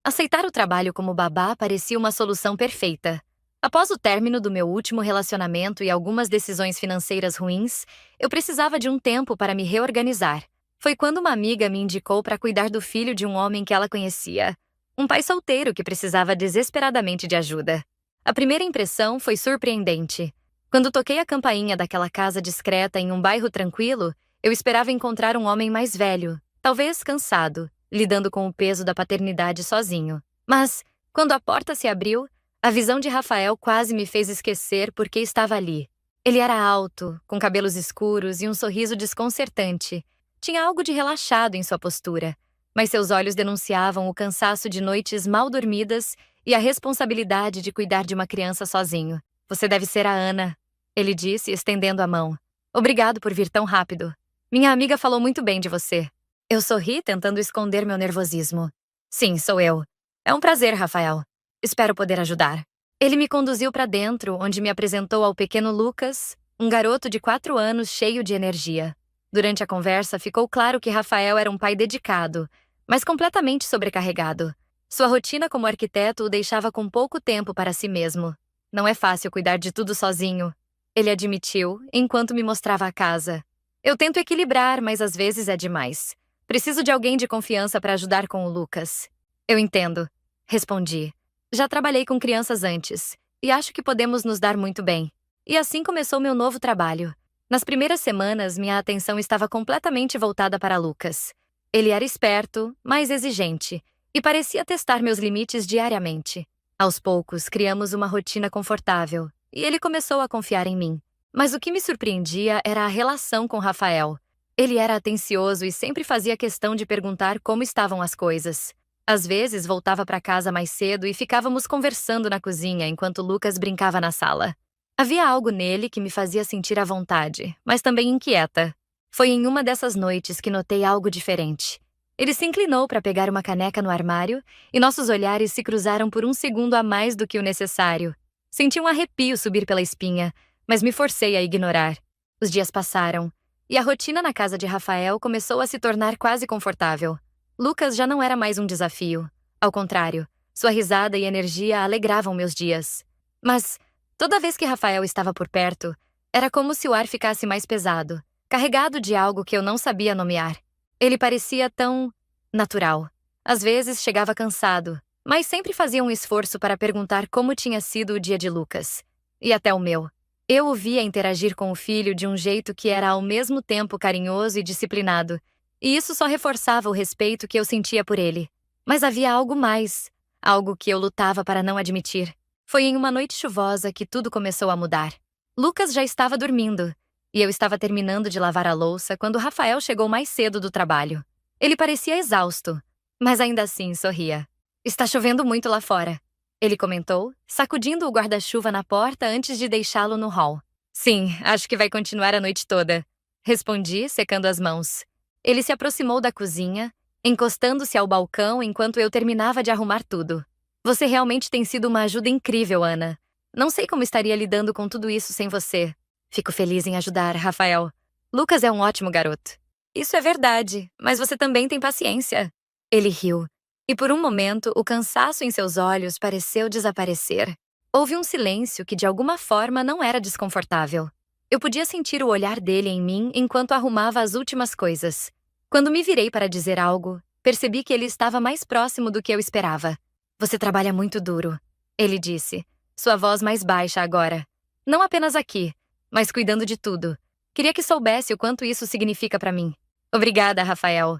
Aceitar o trabalho como babá parecia uma solução perfeita. Após o término do meu último relacionamento e algumas decisões financeiras ruins, eu precisava de um tempo para me reorganizar. Foi quando uma amiga me indicou para cuidar do filho de um homem que ela conhecia. Um pai solteiro que precisava desesperadamente de ajuda. A primeira impressão foi surpreendente. Quando toquei a campainha daquela casa discreta em um bairro tranquilo, eu esperava encontrar um homem mais velho, talvez cansado, lidando com o peso da paternidade sozinho. Mas, quando a porta se abriu, a visão de Rafael quase me fez esquecer por que estava ali. Ele era alto, com cabelos escuros e um sorriso desconcertante. Tinha algo de relaxado em sua postura, mas seus olhos denunciavam o cansaço de noites mal dormidas e a responsabilidade de cuidar de uma criança sozinho. Você deve ser a Ana, ele disse, estendendo a mão. Obrigado por vir tão rápido. Minha amiga falou muito bem de você. Eu sorri, tentando esconder meu nervosismo. Sim, sou eu. É um prazer, Rafael. Espero poder ajudar. Ele me conduziu para dentro, onde me apresentou ao pequeno Lucas, um garoto de 4 anos cheio de energia. Durante a conversa, ficou claro que Rafael era um pai dedicado, mas completamente sobrecarregado. Sua rotina como arquiteto o deixava com pouco tempo para si mesmo. Não é fácil cuidar de tudo sozinho, ele admitiu, enquanto me mostrava a casa. Eu tento equilibrar, mas às vezes é demais. Preciso de alguém de confiança para ajudar com o Lucas. Eu entendo, respondi. Já trabalhei com crianças antes, e acho que podemos nos dar muito bem. E assim começou meu novo trabalho. Nas primeiras semanas, minha atenção estava completamente voltada para Lucas. Ele era esperto, mais exigente, e parecia testar meus limites diariamente. Aos poucos, criamos uma rotina confortável, e ele começou a confiar em mim. Mas o que me surpreendia era a relação com Rafael. Ele era atencioso e sempre fazia questão de perguntar como estavam as coisas. Às vezes, voltava para casa mais cedo e ficávamos conversando na cozinha enquanto Lucas brincava na sala. Havia algo nele que me fazia sentir à vontade, mas também inquieta. Foi em uma dessas noites que notei algo diferente. Ele se inclinou para pegar uma caneca no armário e nossos olhares se cruzaram por um segundo a mais do que o necessário. Senti um arrepio subir pela espinha, mas me forcei a ignorar. Os dias passaram, e a rotina na casa de Rafael começou a se tornar quase confortável. Lucas já não era mais um desafio. Ao contrário, sua risada e energia alegravam meus dias. Mas, toda vez que Rafael estava por perto, era como se o ar ficasse mais pesado, carregado de algo que eu não sabia nomear. Ele parecia tão natural. Às vezes chegava cansado, mas sempre fazia um esforço para perguntar como tinha sido o dia de Lucas. E até o meu. Eu o via interagir com o filho de um jeito que era ao mesmo tempo carinhoso e disciplinado, e isso só reforçava o respeito que eu sentia por ele. Mas havia algo mais, algo que eu lutava para não admitir. Foi em uma noite chuvosa que tudo começou a mudar. Lucas já estava dormindo, e eu estava terminando de lavar a louça quando Rafael chegou mais cedo do trabalho. Ele parecia exausto, mas ainda assim sorria. Está chovendo muito lá fora, ele comentou, sacudindo o guarda-chuva na porta antes de deixá-lo no hall. Sim, acho que vai continuar a noite toda, respondi, secando as mãos. Ele se aproximou da cozinha, encostando-se ao balcão enquanto eu terminava de arrumar tudo. Você realmente tem sido uma ajuda incrível, Ana. Não sei como estaria lidando com tudo isso sem você. Fico feliz em ajudar, Rafael. Lucas é um ótimo garoto. Isso é verdade, mas você também tem paciência. Ele riu, e por um momento o cansaço em seus olhos pareceu desaparecer. Houve um silêncio que de alguma forma não era desconfortável. Eu podia sentir o olhar dele em mim enquanto arrumava as últimas coisas. Quando me virei para dizer algo, percebi que ele estava mais próximo do que eu esperava. Você trabalha muito duro, ele disse, sua voz mais baixa agora. Não apenas aqui, mas cuidando de tudo. Queria que soubesse o quanto isso significa para mim. Obrigada, Rafael.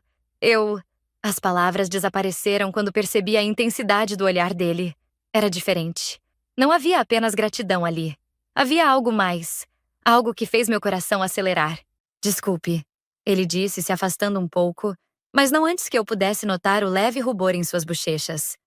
As palavras desapareceram quando percebi a intensidade do olhar dele. Era diferente. Não havia apenas gratidão ali. Havia algo mais. Algo que fez meu coração acelerar. Desculpe, ele disse, se afastando um pouco, mas não antes que eu pudesse notar o leve rubor em suas bochechas.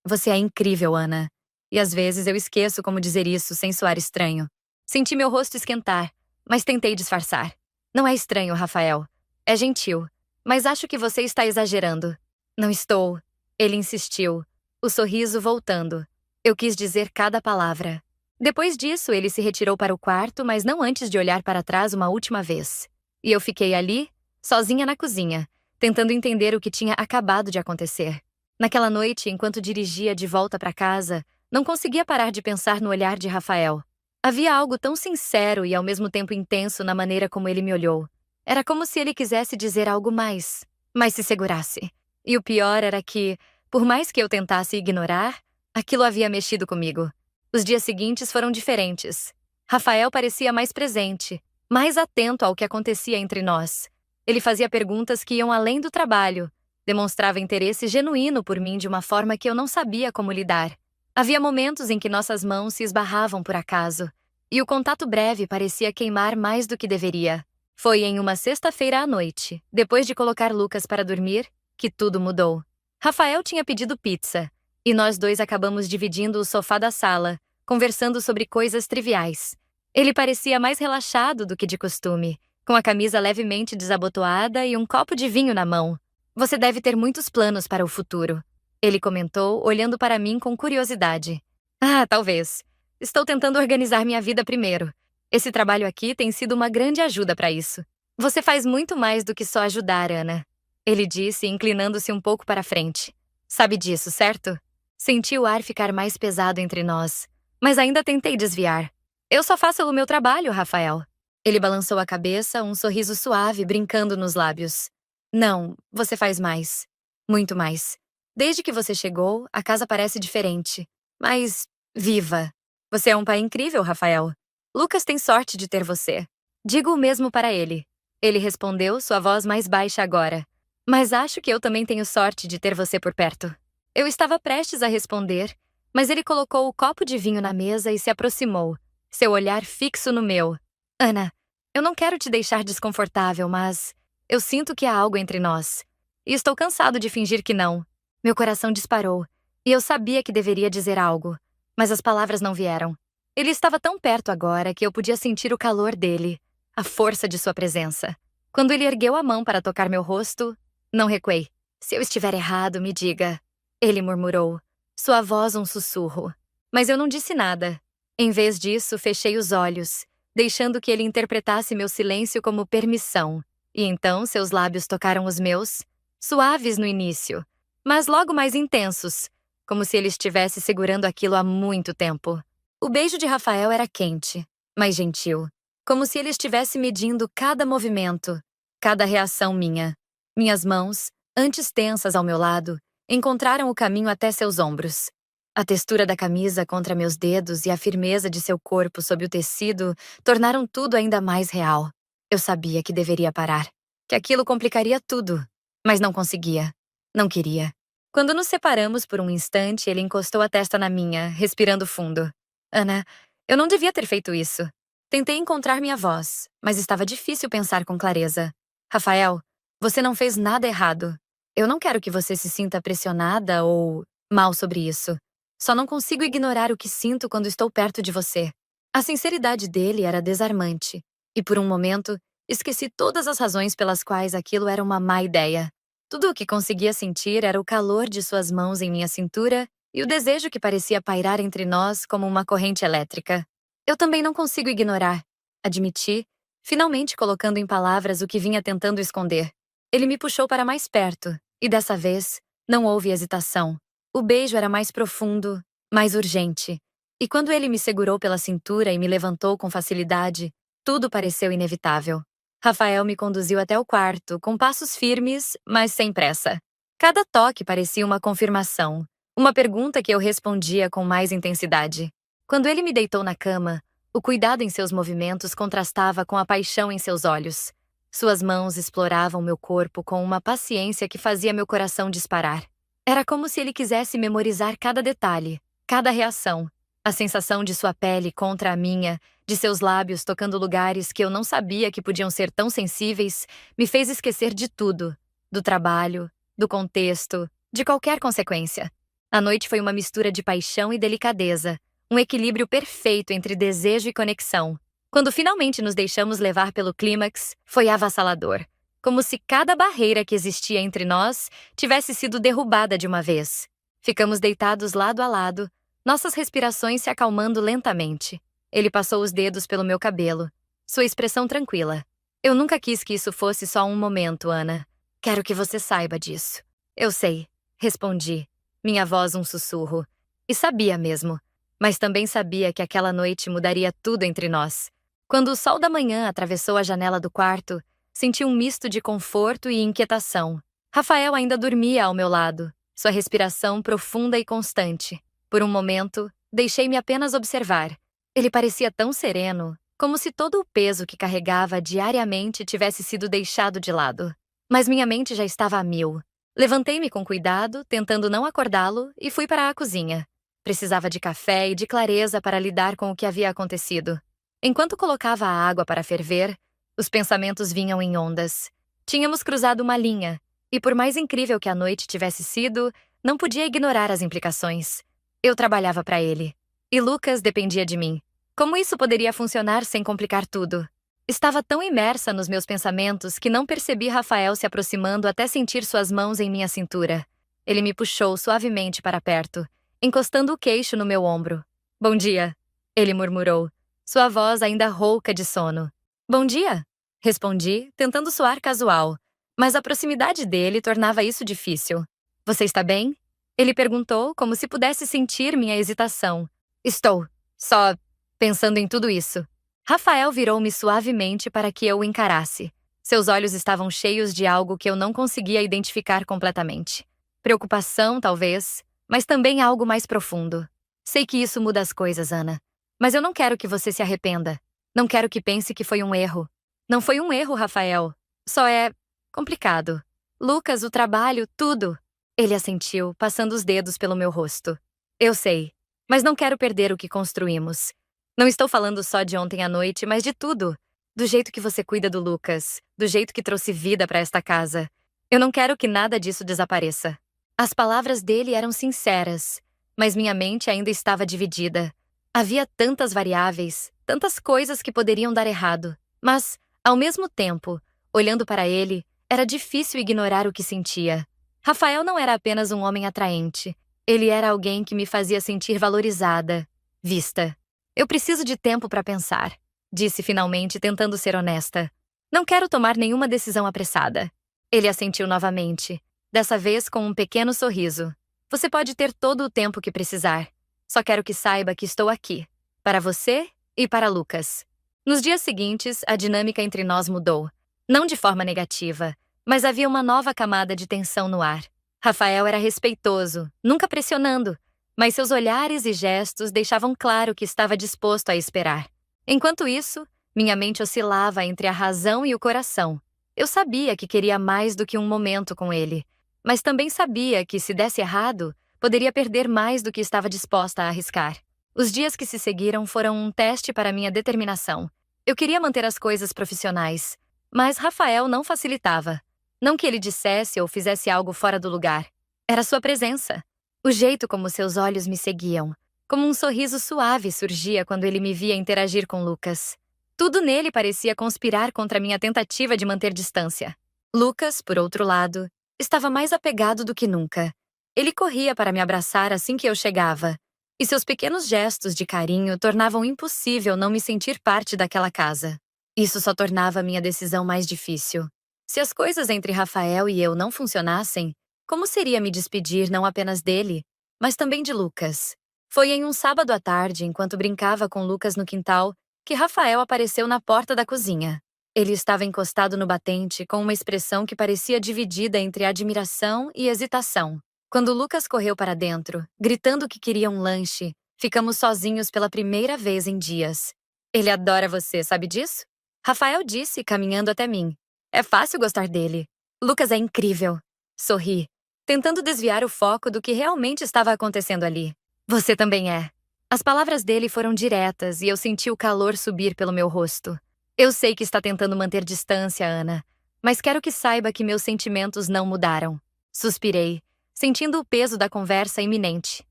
Você é incrível, Ana. E às vezes eu esqueço como dizer isso sem soar estranho. Senti meu rosto esquentar, mas tentei disfarçar. Não é estranho, Rafael. É gentil. Mas acho que você está exagerando. Não estou. Ele insistiu, o sorriso voltando. Eu quis dizer cada palavra. Depois disso, ele se retirou para o quarto, mas não antes de olhar para trás uma última vez. E eu fiquei ali, sozinha na cozinha, tentando entender o que tinha acabado de acontecer. Naquela noite, enquanto dirigia de volta para casa, não conseguia parar de pensar no olhar de Rafael. Havia algo tão sincero e ao mesmo tempo intenso na maneira como ele me olhou. Era como se ele quisesse dizer algo mais, mas se segurasse. E o pior era que, por mais que eu tentasse ignorar, aquilo havia mexido comigo. Os dias seguintes foram diferentes. Rafael parecia mais presente, mais atento ao que acontecia entre nós. Ele fazia perguntas que iam além do trabalho, demonstrava interesse genuíno por mim de uma forma que eu não sabia como lidar. Havia momentos em que nossas mãos se esbarravam por acaso, e o contato breve parecia queimar mais do que deveria. Foi em uma sexta-feira à noite, depois de colocar Lucas para dormir, que tudo mudou. Rafael tinha pedido pizza, e nós dois acabamos dividindo o sofá da sala, conversando sobre coisas triviais. Ele parecia mais relaxado do que de costume, com a camisa levemente desabotoada e um copo de vinho na mão. Você deve ter muitos planos para o futuro, ele comentou, olhando para mim com curiosidade. Ah, talvez. Estou tentando organizar minha vida primeiro. Esse trabalho aqui tem sido uma grande ajuda para isso. Você faz muito mais do que só ajudar, Ana, ele disse, inclinando-se um pouco para frente. Sabe disso, certo? Senti o ar ficar mais pesado entre nós, mas ainda tentei desviar. Eu só faço o meu trabalho, Rafael. Ele balançou a cabeça, um sorriso suave brincando nos lábios. Não, você faz mais. Muito mais. Desde que você chegou, a casa parece diferente. Mais viva. Você é um pai incrível, Rafael. Lucas tem sorte de ter você. Digo o mesmo para ele. Ele respondeu, sua voz mais baixa agora. Mas acho que eu também tenho sorte de ter você por perto. Eu estava prestes a responder, mas ele colocou o copo de vinho na mesa e se aproximou, seu olhar fixo no meu. Ana, eu não quero te deixar desconfortável, mas eu sinto que há algo entre nós. E estou cansado de fingir que não. Meu coração disparou, e eu sabia que deveria dizer algo, mas as palavras não vieram. Ele estava tão perto agora que eu podia sentir o calor dele, a força de sua presença. Quando ele ergueu a mão para tocar meu rosto, não recuei. Se eu estiver errado, me diga. Ele murmurou, sua voz um sussurro. Mas eu não disse nada. Em vez disso, fechei os olhos, deixando que ele interpretasse meu silêncio como permissão. E então seus lábios tocaram os meus, suaves no início, mas logo mais intensos, como se ele estivesse segurando aquilo há muito tempo. O beijo de Rafael era quente, mas gentil, como se ele estivesse medindo cada movimento, cada reação minha. Minhas mãos, antes tensas ao meu lado, encontraram o caminho até seus ombros. A textura da camisa contra meus dedos e a firmeza de seu corpo sob o tecido tornaram tudo ainda mais real. Eu sabia que deveria parar, que aquilo complicaria tudo, mas não conseguia. Não queria. Quando nos separamos por um instante, ele encostou a testa na minha, respirando fundo. Ana, eu não devia ter feito isso. Tentei encontrar minha voz, mas estava difícil pensar com clareza. Rafael, você não fez nada errado. Eu não quero que você se sinta pressionada ou mal sobre isso. Só não consigo ignorar o que sinto quando estou perto de você. A sinceridade dele era desarmante, e por um momento, esqueci todas as razões pelas quais aquilo era uma má ideia. Tudo o que conseguia sentir era o calor de suas mãos em minha cintura e o desejo que parecia pairar entre nós como uma corrente elétrica. Eu também não consigo ignorar, admiti, finalmente colocando em palavras o que vinha tentando esconder. Ele me puxou para mais perto, e dessa vez, não houve hesitação. O beijo era mais profundo, mais urgente. E quando ele me segurou pela cintura e me levantou com facilidade, tudo pareceu inevitável. Rafael me conduziu até o quarto, com passos firmes, mas sem pressa. Cada toque parecia uma confirmação, uma pergunta que eu respondia com mais intensidade. Quando ele me deitou na cama, o cuidado em seus movimentos contrastava com a paixão em seus olhos. Suas mãos exploravam meu corpo com uma paciência que fazia meu coração disparar. Era como se ele quisesse memorizar cada detalhe, cada reação. A sensação de sua pele contra a minha, de seus lábios tocando lugares que eu não sabia que podiam ser tão sensíveis, me fez esquecer de tudo. Do trabalho, do contexto, de qualquer consequência. A noite foi uma mistura de paixão e delicadeza, um equilíbrio perfeito entre desejo e conexão. Quando finalmente nos deixamos levar pelo clímax, foi avassalador. Como se cada barreira que existia entre nós tivesse sido derrubada de uma vez. Ficamos deitados lado a lado, nossas respirações se acalmando lentamente. Ele passou os dedos pelo meu cabelo, sua expressão tranquila. Eu nunca quis que isso fosse só um momento, Ana. Quero que você saiba disso. Eu sei, Respondi, minha voz um sussurro. E sabia mesmo. Mas também sabia que aquela noite mudaria tudo entre nós. Quando o sol da manhã atravessou a janela do quarto, senti um misto de conforto e inquietação. Rafael ainda dormia ao meu lado, sua respiração profunda e constante. Por um momento, deixei-me apenas observar. Ele parecia tão sereno, como se todo o peso que carregava diariamente tivesse sido deixado de lado. Mas minha mente já estava a mil. Levantei-me com cuidado, tentando não acordá-lo, e fui para a cozinha. Precisava de café e de clareza para lidar com o que havia acontecido. Enquanto colocava a água para ferver, os pensamentos vinham em ondas. Tínhamos cruzado uma linha, e por mais incrível que a noite tivesse sido, não podia ignorar as implicações. Eu trabalhava para ele. E Lucas dependia de mim. Como isso poderia funcionar sem complicar tudo? Estava tão imersa nos meus pensamentos que não percebi Rafael se aproximando até sentir suas mãos em minha cintura. Ele me puxou suavemente para perto, encostando o queixo no meu ombro. Bom dia, ele murmurou, sua voz ainda rouca de sono. Bom dia, respondi, tentando soar casual, mas a proximidade dele tornava isso difícil. Você está bem? Ele perguntou, como se pudesse sentir minha hesitação. Estou, só pensando em tudo isso. Rafael virou-me suavemente para que eu o encarasse. Seus olhos estavam cheios de algo que eu não conseguia identificar completamente. Preocupação, talvez, mas também algo mais profundo. Sei que isso muda as coisas, Ana. Mas eu não quero que você se arrependa. Não quero que pense que foi um erro. Não foi um erro, Rafael. Só é complicado. Lucas, o trabalho, tudo. Ele assentiu, passando os dedos pelo meu rosto. Eu sei, mas não quero perder o que construímos. Não estou falando só de ontem à noite, mas de tudo. Do jeito que você cuida do Lucas, do jeito que trouxe vida para esta casa. Eu não quero que nada disso desapareça. As palavras dele eram sinceras, mas minha mente ainda estava dividida. Havia tantas variáveis, tantas coisas que poderiam dar errado. Mas, ao mesmo tempo, olhando para ele, era difícil ignorar o que sentia. Rafael não era apenas um homem atraente. Ele era alguém que me fazia sentir valorizada, vista. Eu preciso de tempo para pensar, disse finalmente, tentando ser honesta. Não quero tomar nenhuma decisão apressada. Ele assentiu novamente, dessa vez com um pequeno sorriso. Você pode ter todo o tempo que precisar. Só quero que saiba que estou aqui, para você e para Lucas. Nos dias seguintes, a dinâmica entre nós mudou. Não de forma negativa, mas havia uma nova camada de tensão no ar. Rafael era respeitoso, nunca pressionando, mas seus olhares e gestos deixavam claro que estava disposto a esperar. Enquanto isso, minha mente oscilava entre a razão e o coração. Eu sabia que queria mais do que um momento com ele, mas também sabia que, se desse errado, poderia perder mais do que estava disposta a arriscar. Os dias que se seguiram foram um teste para minha determinação. Eu queria manter as coisas profissionais, mas Rafael não facilitava. Não que ele dissesse ou fizesse algo fora do lugar. Era sua presença. O jeito como seus olhos me seguiam, como um sorriso suave surgia quando ele me via interagir com Lucas. Tudo nele parecia conspirar contra minha tentativa de manter distância. Lucas, por outro lado, estava mais apegado do que nunca. Ele corria para me abraçar assim que eu chegava, e seus pequenos gestos de carinho tornavam impossível não me sentir parte daquela casa. Isso só tornava minha decisão mais difícil. Se as coisas entre Rafael e eu não funcionassem, como seria me despedir não apenas dele, mas também de Lucas? Foi em um sábado à tarde, enquanto brincava com Lucas no quintal, que Rafael apareceu na porta da cozinha. Ele estava encostado no batente, com uma expressão que parecia dividida entre admiração e hesitação. Quando Lucas correu para dentro, gritando que queria um lanche, ficamos sozinhos pela primeira vez em dias. Ele adora você, sabe disso? Rafael disse, caminhando até mim. É fácil gostar dele. Lucas é incrível. Sorri, tentando desviar o foco do que realmente estava acontecendo ali. Você também é. As palavras dele foram diretas e eu senti o calor subir pelo meu rosto. Eu sei que está tentando manter distância, Ana, mas quero que saiba que meus sentimentos não mudaram. Suspirei, sentindo o peso da conversa iminente.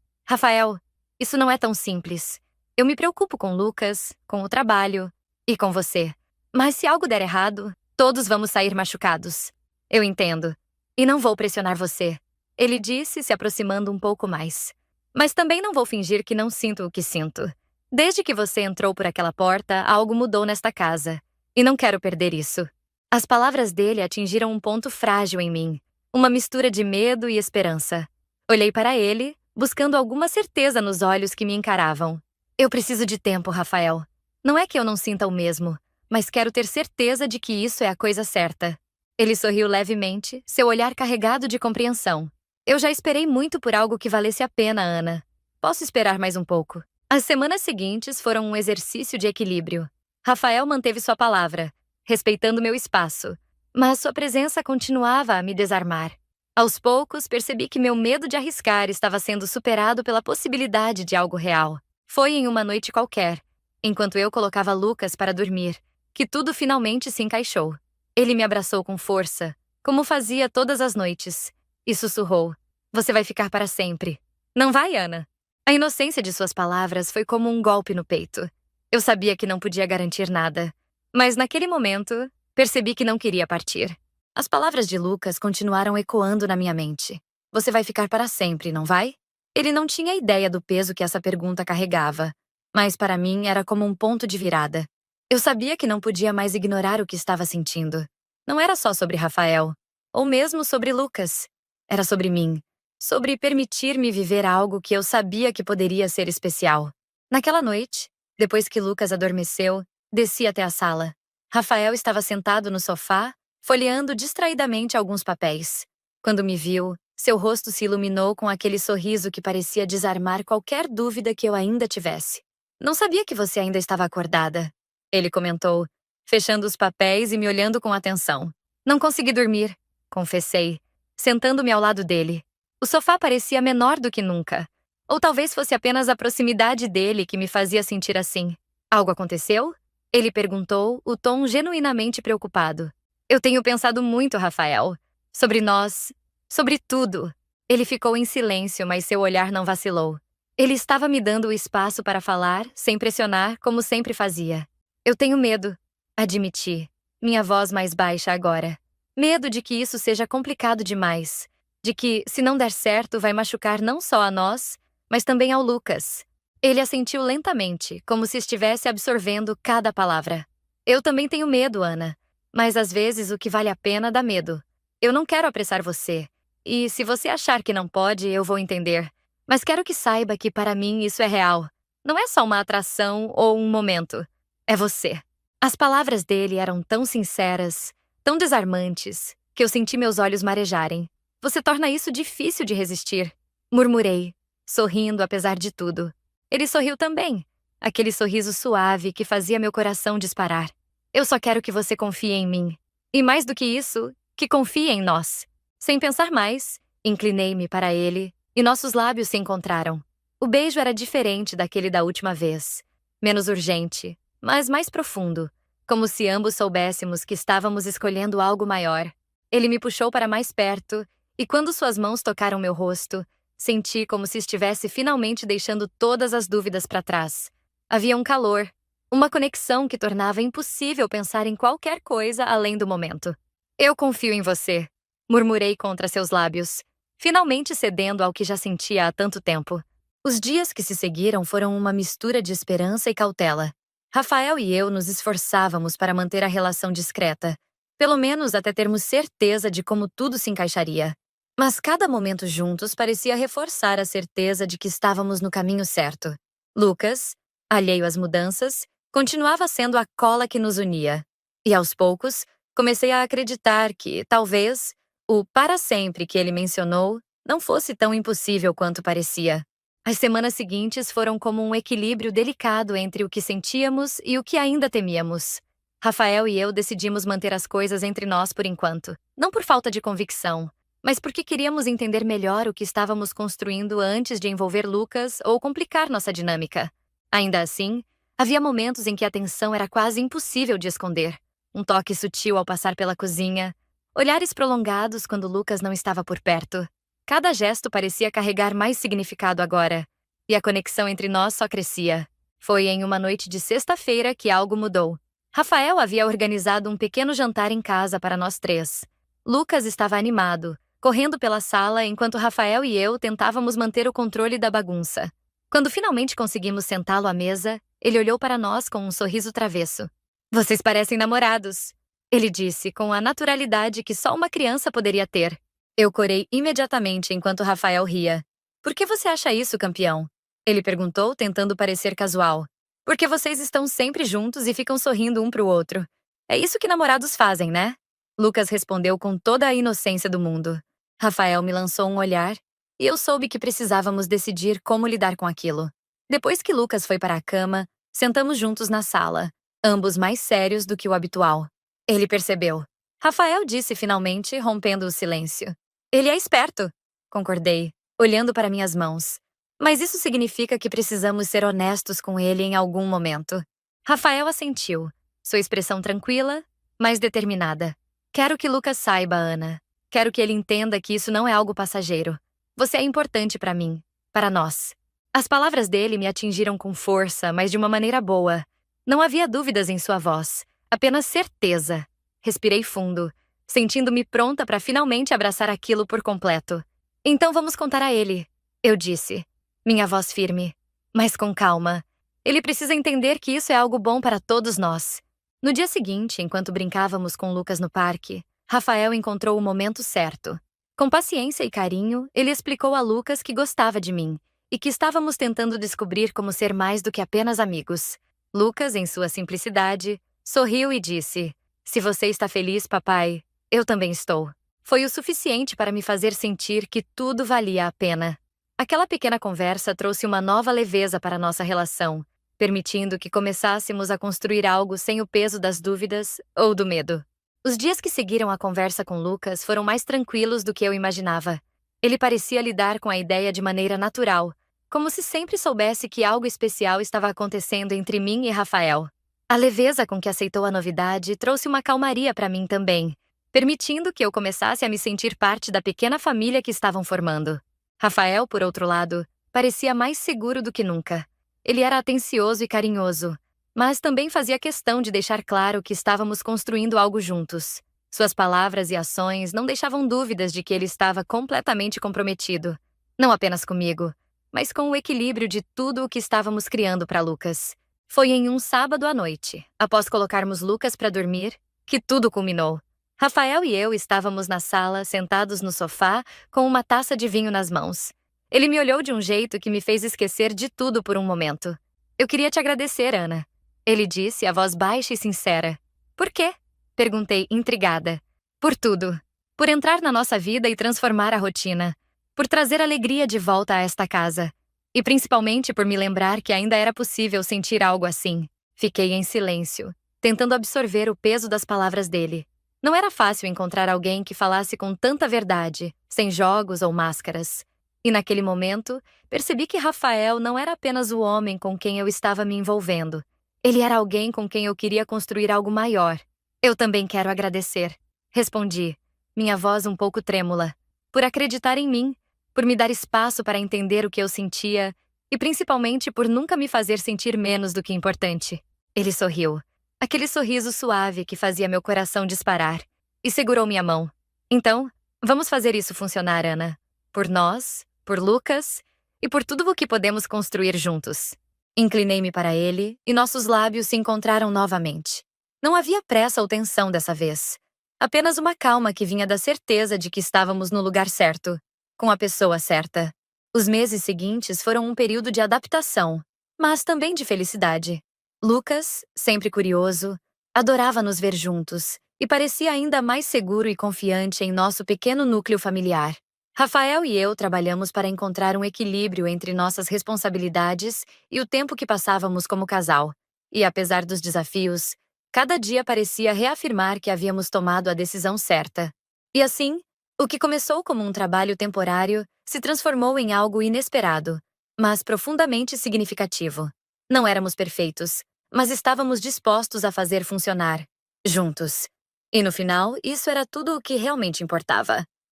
Rafael, isso não é tão simples. Eu me preocupo com Lucas, com o trabalho e com você. Mas se algo der errado, todos vamos sair machucados. Eu entendo. E não vou pressionar você, ele disse, se aproximando um pouco mais. Mas também não vou fingir que não sinto o que sinto. Desde que você entrou por aquela porta, algo mudou nesta casa. E não quero perder isso. As palavras dele atingiram um ponto frágil em mim. Uma mistura de medo e esperança. Olhei para ele, buscando alguma certeza nos olhos que me encaravam. Eu preciso de tempo, Rafael. Não é que eu não sinta o mesmo, mas quero ter certeza de que isso é a coisa certa. Ele sorriu levemente, seu olhar carregado de compreensão. Eu já esperei muito por algo que valesse a pena, Ana. Posso esperar mais um pouco. As semanas seguintes foram um exercício de equilíbrio. Rafael manteve sua palavra, respeitando meu espaço, mas sua presença continuava a me desarmar. Aos poucos, percebi que meu medo de arriscar estava sendo superado pela possibilidade de algo real. Foi em uma noite qualquer, enquanto eu colocava Lucas para dormir, que tudo finalmente se encaixou. Ele me abraçou com força, como fazia todas as noites, e sussurrou: "Você vai ficar para sempre. Não vai, Ana?" A inocência de suas palavras foi como um golpe no peito. Eu sabia que não podia garantir nada, mas naquele momento, percebi que não queria partir. As palavras de Lucas continuaram ecoando na minha mente. "Você vai ficar para sempre, não vai?" Ele não tinha ideia do peso que essa pergunta carregava, mas para mim era como um ponto de virada. Eu sabia que não podia mais ignorar o que estava sentindo. Não era só sobre Rafael, ou mesmo sobre Lucas. Era sobre mim, sobre permitir-me viver algo que eu sabia que poderia ser especial. Naquela noite, depois que Lucas adormeceu, desci até a sala. Rafael estava sentado no sofá, folheando distraidamente alguns papéis. Quando me viu, seu rosto se iluminou com aquele sorriso que parecia desarmar qualquer dúvida que eu ainda tivesse. "Não sabia que você ainda estava acordada", ele comentou, fechando os papéis e me olhando com atenção. "Não consegui dormir", confessei, sentando-me ao lado dele. O sofá parecia menor do que nunca. Ou talvez fosse apenas a proximidade dele que me fazia sentir assim. "Algo aconteceu?" Ele perguntou, o tom genuinamente preocupado. "Eu tenho pensado muito, Rafael. Sobre nós. Sobre tudo." Ele ficou em silêncio, mas seu olhar não vacilou. Ele estava me dando o espaço para falar, sem pressionar, como sempre fazia. "Eu tenho medo", admiti, minha voz mais baixa agora. Medo de que isso seja complicado demais. De que, se não der certo, vai machucar não só a nós, mas também ao Lucas. Ele assentiu lentamente, como se estivesse absorvendo cada palavra. "Eu também tenho medo, Ana. Mas às vezes o que vale a pena dá medo. Eu não quero apressar você. E se você achar que não pode, eu vou entender. Mas quero que saiba que para mim isso é real. Não é só uma atração ou um momento. É você." As palavras dele eram tão sinceras, tão desarmantes, que eu senti meus olhos marejarem. "Você torna isso difícil de resistir", murmurei, sorrindo apesar de tudo. Ele sorriu também, aquele sorriso suave que fazia meu coração disparar. "Eu só quero que você confie em mim. E mais do que isso, que confie em nós." Sem pensar mais, inclinei-me para ele e nossos lábios se encontraram. O beijo era diferente daquele da última vez. Menos urgente, mas mais profundo, como se ambos soubéssemos que estávamos escolhendo algo maior. Ele me puxou para mais perto, e quando suas mãos tocaram meu rosto, senti como se estivesse finalmente deixando todas as dúvidas para trás. Havia um calor, uma conexão que tornava impossível pensar em qualquer coisa além do momento. "Eu confio em você", murmurei contra seus lábios, finalmente cedendo ao que já sentia há tanto tempo. Os dias que se seguiram foram uma mistura de esperança e cautela. Rafael e eu nos esforçávamos para manter a relação discreta, pelo menos até termos certeza de como tudo se encaixaria. Mas cada momento juntos parecia reforçar a certeza de que estávamos no caminho certo. Lucas, alheio às mudanças, continuava sendo a cola que nos unia. E aos poucos, comecei a acreditar que, talvez, o para sempre que ele mencionou não fosse tão impossível quanto parecia. As semanas seguintes foram como um equilíbrio delicado entre o que sentíamos e o que ainda temíamos. Rafael e eu decidimos manter as coisas entre nós por enquanto, não por falta de convicção, mas porque queríamos entender melhor o que estávamos construindo antes de envolver Lucas ou complicar nossa dinâmica. Ainda assim, havia momentos em que a tensão era quase impossível de esconder. Um toque sutil ao passar pela cozinha, olhares prolongados quando Lucas não estava por perto. Cada gesto parecia carregar mais significado agora, e a conexão entre nós só crescia. Foi em uma noite de sexta-feira que algo mudou. Rafael havia organizado um pequeno jantar em casa para nós três. Lucas estava animado, correndo pela sala enquanto Rafael e eu tentávamos manter o controle da bagunça. Quando finalmente conseguimos sentá-lo à mesa, ele olhou para nós com um sorriso travesso. "Vocês parecem namorados", ele disse com a naturalidade que só uma criança poderia ter. Eu corei imediatamente enquanto Rafael ria. Por que você acha isso, campeão? Ele perguntou, tentando parecer casual. Porque vocês estão sempre juntos e ficam sorrindo um pro outro. É isso que namorados fazem, né? Lucas respondeu com toda a inocência do mundo. Rafael me lançou um olhar e eu soube que precisávamos decidir como lidar com aquilo. Depois que Lucas foi para a cama, sentamos juntos na sala, ambos mais sérios do que o habitual. Ele percebeu. Rafael disse finalmente, rompendo o silêncio. Ele é esperto, concordei, olhando para minhas mãos. Mas isso significa que precisamos ser honestos com ele em algum momento. Rafael assentiu, sua expressão tranquila, mas determinada. Quero que Lucas saiba, Ana. Quero que ele entenda que isso não é algo passageiro. Você é importante para mim, para nós. As palavras dele me atingiram com força, mas de uma maneira boa. Não havia dúvidas em sua voz, apenas certeza. Respirei fundo, sentindo-me pronta para finalmente abraçar aquilo por completo. Então vamos contar a ele, eu disse, minha voz firme, mas com calma. Ele precisa entender que isso é algo bom para todos nós. No dia seguinte, enquanto brincávamos com Lucas no parque, Rafael encontrou o momento certo. Com paciência e carinho, ele explicou a Lucas que gostava de mim e que estávamos tentando descobrir como ser mais do que apenas amigos. Lucas, em sua simplicidade, sorriu e disse: "Se você está feliz, papai, eu também estou." Foi o suficiente para me fazer sentir que tudo valia a pena. Aquela pequena conversa trouxe uma nova leveza para nossa relação, permitindo que começássemos a construir algo sem o peso das dúvidas ou do medo. Os dias que seguiram a conversa com Lucas foram mais tranquilos do que eu imaginava. Ele parecia lidar com a ideia de maneira natural, como se sempre soubesse que algo especial estava acontecendo entre mim e Rafael. A leveza com que aceitou a novidade trouxe uma calmaria para mim também, permitindo que eu começasse a me sentir parte da pequena família que estavam formando. Rafael, por outro lado, parecia mais seguro do que nunca. Ele era atencioso e carinhoso, mas também fazia questão de deixar claro que estávamos construindo algo juntos. Suas palavras e ações não deixavam dúvidas de que ele estava completamente comprometido, não apenas comigo, mas com o equilíbrio de tudo o que estávamos criando para Lucas. Foi em um sábado à noite, após colocarmos Lucas para dormir, que tudo culminou. Rafael e eu estávamos na sala, sentados no sofá, com uma taça de vinho nas mãos. Ele me olhou de um jeito que me fez esquecer de tudo por um momento. "Eu queria te agradecer, Ana." Ele disse, a voz baixa e sincera. "Por quê?" Perguntei, intrigada. "Por tudo. Por entrar na nossa vida e transformar a rotina. Por trazer alegria de volta a esta casa. E principalmente por me lembrar que ainda era possível sentir algo assim." Fiquei em silêncio, tentando absorver o peso das palavras dele. Não era fácil encontrar alguém que falasse com tanta verdade, sem jogos ou máscaras. E naquele momento, percebi que Rafael não era apenas o homem com quem eu estava me envolvendo. Ele era alguém com quem eu queria construir algo maior. "Eu também quero agradecer", respondi, minha voz um pouco trêmula, "por acreditar em mim, por me dar espaço para entender o que eu sentia e principalmente por nunca me fazer sentir menos do que importante." Ele sorriu, aquele sorriso suave que fazia meu coração disparar, e segurou minha mão. "Então, vamos fazer isso funcionar, Ana. Por nós, por Lucas e por tudo o que podemos construir juntos." Inclinei-me para ele e nossos lábios se encontraram novamente. Não havia pressa ou tensão dessa vez. Apenas uma calma que vinha da certeza de que estávamos no lugar certo, com a pessoa certa. Os meses seguintes foram um período de adaptação, mas também de felicidade. Lucas, sempre curioso, adorava nos ver juntos e parecia ainda mais seguro e confiante em nosso pequeno núcleo familiar. Rafael e eu trabalhamos para encontrar um equilíbrio entre nossas responsabilidades e o tempo que passávamos como casal. E apesar dos desafios, cada dia parecia reafirmar que havíamos tomado a decisão certa. E assim, o que começou como um trabalho temporário se transformou em algo inesperado, mas profundamente significativo. Não éramos perfeitos, mas estávamos dispostos a fazer funcionar, juntos. E no final, isso era tudo o que realmente importava.